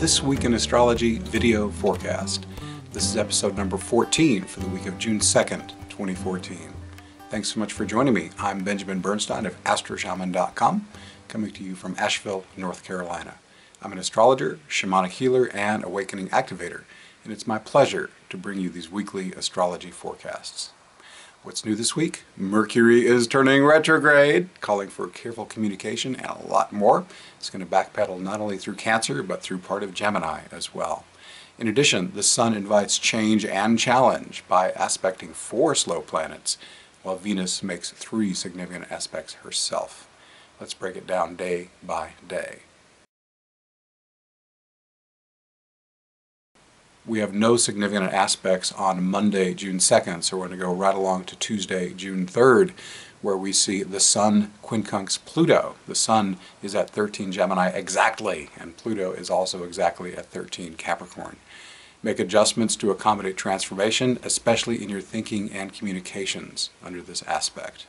This Week in Astrology video forecast. This is episode number 14 for the week of June 2nd, 2014. Thanks so much for joining me. I'm Benjamin Bernstein of astroshaman.com, coming to you from Asheville, North Carolina. I'm an astrologer, shamanic healer, and awakening activator, and it's my pleasure to bring you these weekly astrology forecasts. What's new this week? Mercury is turning retrograde, calling for careful communication and a lot more. It's going to backpedal not only through Cancer, but through part of Gemini as well. In addition, the Sun invites change and challenge by aspecting 4 slow planets, while Venus makes 3 significant aspects herself. Let's break it down day by day. We have no significant aspects on Monday, June 2nd, so we're going to go right along to Tuesday, June 3rd, where we see the Sun quincunx Pluto. The Sun is at 13 Gemini exactly, and Pluto is also exactly at 13 Capricorn. Make adjustments to accommodate transformation, especially in your thinking and communications under this aspect.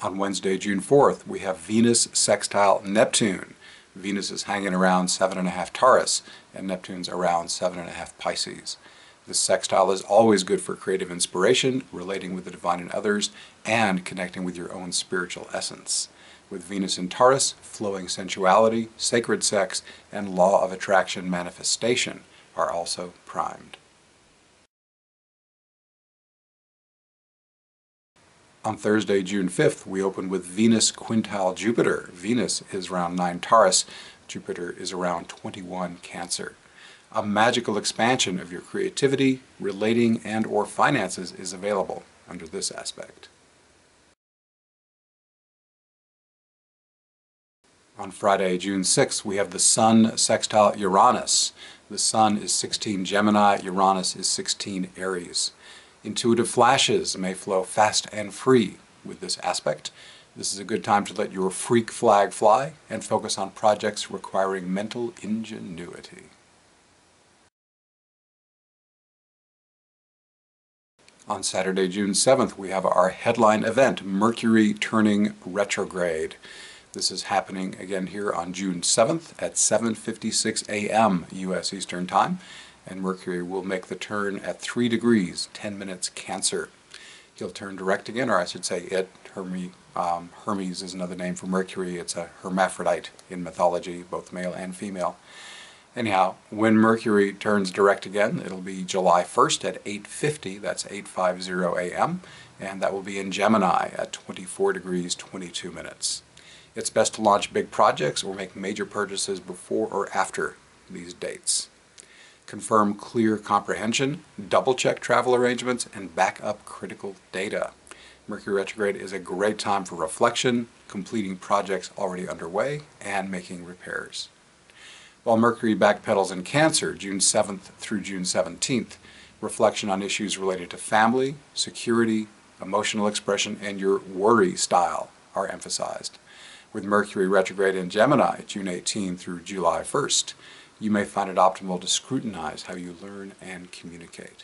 On Wednesday, June 4th, we have Venus sextile Neptune. Venus is hanging around 7.5 Taurus, and Neptune's around 7.5 Pisces. This sextile is always good for creative inspiration, relating with the divine and others, and connecting with your own spiritual essence. With Venus in Taurus, flowing sensuality, sacred sex, and law of attraction manifestation are also primed. On Thursday, June 5th, we open with Venus quintile Jupiter. Venus is around 9 Taurus, Jupiter is around 21 Cancer. A magical expansion of your creativity, relating, and/or finances is available under this aspect. On Friday, June 6th, we have the Sun sextile Uranus. The Sun is 16 Gemini, Uranus is 16 Aries. Intuitive flashes may flow fast and free with this aspect. This is a good time to let your freak flag fly and focus on projects requiring mental ingenuity. On Saturday, June 7th, we have our headline event, Mercury turning retrograde. This is happening again here on June 7th at 7:56 a.m. U.S. Eastern Time. And Mercury will make the turn at 3 degrees, 10 minutes Cancer. He'll turn direct again, or I should say it. Hermes is another name for Mercury. It's a hermaphrodite in mythology, both male and female. Anyhow, when Mercury turns direct again, it'll be July 1st at 8:50, that's 8:50 a.m., and that will be in Gemini at 24 degrees, 22 minutes. It's best to launch big projects or make major purchases before or after these dates. Confirm clear comprehension, double-check travel arrangements, and back up critical data. Mercury retrograde is a great time for reflection, completing projects already underway, and making repairs. While Mercury backpedals in Cancer, June 7th through June 17th, reflection on issues related to family, security, emotional expression, and your worry style are emphasized. With Mercury retrograde in Gemini, June 18 through July 1st, you may find it optimal to scrutinize how you learn and communicate.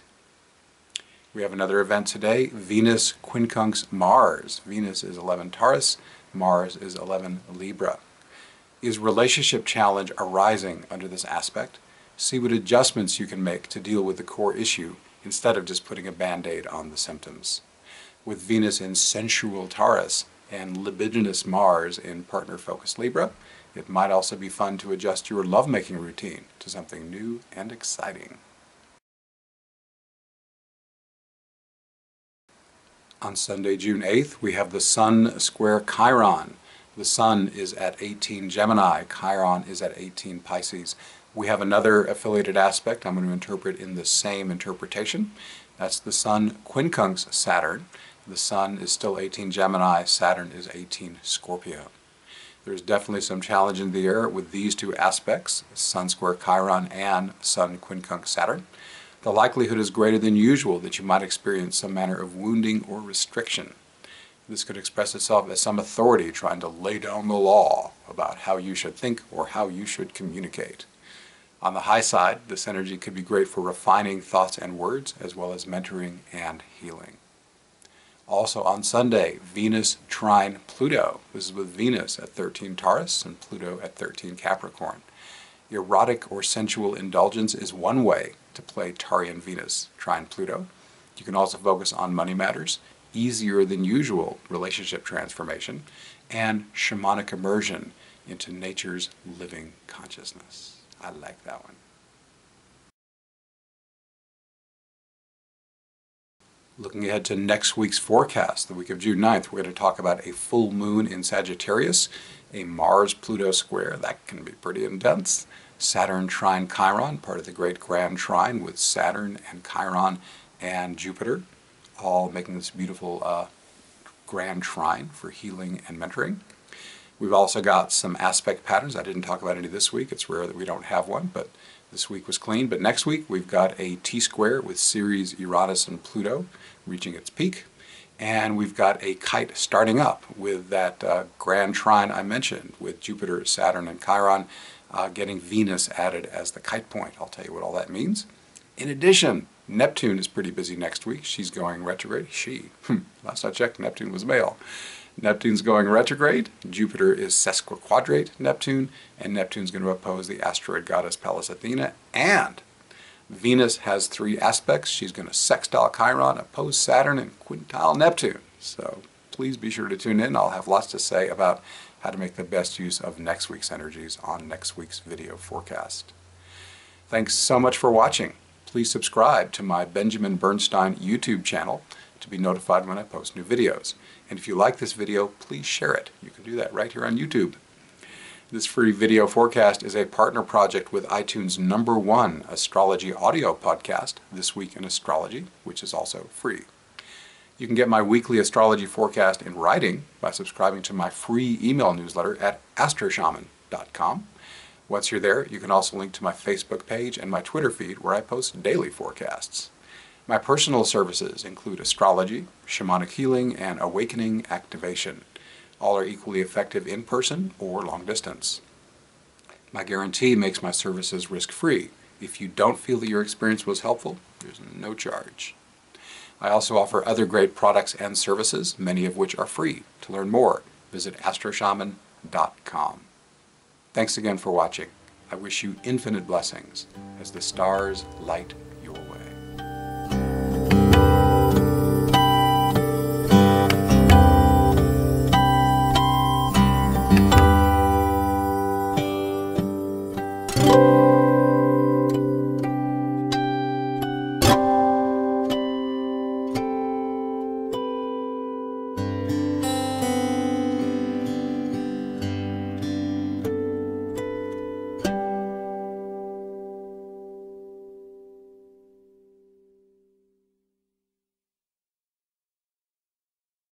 We have another event today, Venus quincunx Mars. Venus is 11 Taurus, Mars is 11 Libra. Is relationship challenge arising under this aspect? See what adjustments you can make to deal with the core issue instead of just putting a band-aid on the symptoms. With Venus in sensual Taurus and libidinous Mars in partner-focused Libra, it might also be fun to adjust your lovemaking routine to something new and exciting. On Sunday, June 8th, we have the Sun square Chiron. The Sun is at 18 Gemini, Chiron is at 18 Pisces. We have another affiliated aspect I'm going to interpret in the same interpretation. That's the Sun quincunx Saturn. The Sun is still 18 Gemini, Saturn is 18 Scorpio. There's definitely some challenge in the air with these two aspects, Sun square Chiron and Sun quincunx Saturn. The likelihood is greater than usual that you might experience some manner of wounding or restriction. This could express itself as some authority trying to lay down the law about how you should think or how you should communicate. On the high side, this energy could be great for refining thoughts and words, as well as mentoring and healing. Also on Sunday, Venus trine Pluto. This is with Venus at 13 Taurus and Pluto at 13 Capricorn. Erotic or sensual indulgence is one way to play Taurean Venus trine Pluto. You can also focus on money matters, easier than usual relationship transformation, and shamanic immersion into nature's living consciousness. I like that one. Looking ahead to next week's forecast, the week of June 9th, we're going to talk about a full moon in Sagittarius, a Mars-Pluto square. That can be pretty intense. Saturn trine Chiron, part of the great grand trine with Saturn and Chiron and Jupiter, all making this beautiful grand trine for healing and mentoring. We've also got some aspect patterns. I didn't talk about any this week. It's rare that we don't have one, but this week was clean. But next week we've got a T-square with Ceres, Uranus, and Pluto reaching its peak. And we've got a kite starting up with that grand trine I mentioned with Jupiter, Saturn, and Chiron getting Venus added as the kite point. I'll tell you what all that means. In addition, Neptune is pretty busy next week. She's going retrograde. Last I checked, Neptune was male. Neptune's going retrograde. Jupiter is sesquiquadrate Neptune, and Neptune's going to oppose the asteroid goddess Pallas Athena. And Venus has 3 aspects. She's going to sextile Chiron, oppose Saturn, and quintile Neptune. So please be sure to tune in. I'll have lots to say about how to make the best use of next week's energies on next week's video forecast. Thanks so much for watching. Please subscribe to my Benjamin Bernstein YouTube channel to be notified when I post new videos. And if you like this video, please share it. You can do that right here on YouTube. This free video forecast is a partner project with iTunes' #1 astrology audio podcast, This Week in Astrology, which is also free. You can get my weekly astrology forecast in writing by subscribing to my free email newsletter at astroshaman.com. Once you're there, you can also link to my Facebook page and my Twitter feed where I post daily forecasts. My personal services include astrology, shamanic healing, and awakening activation. All are equally effective in person or long distance. My guarantee makes my services risk-free. If you don't feel that your experience was helpful, there's no charge. I also offer other great products and services, many of which are free. To learn more, visit astroshaman.com. Thanks again for watching. I wish you infinite blessings as the stars light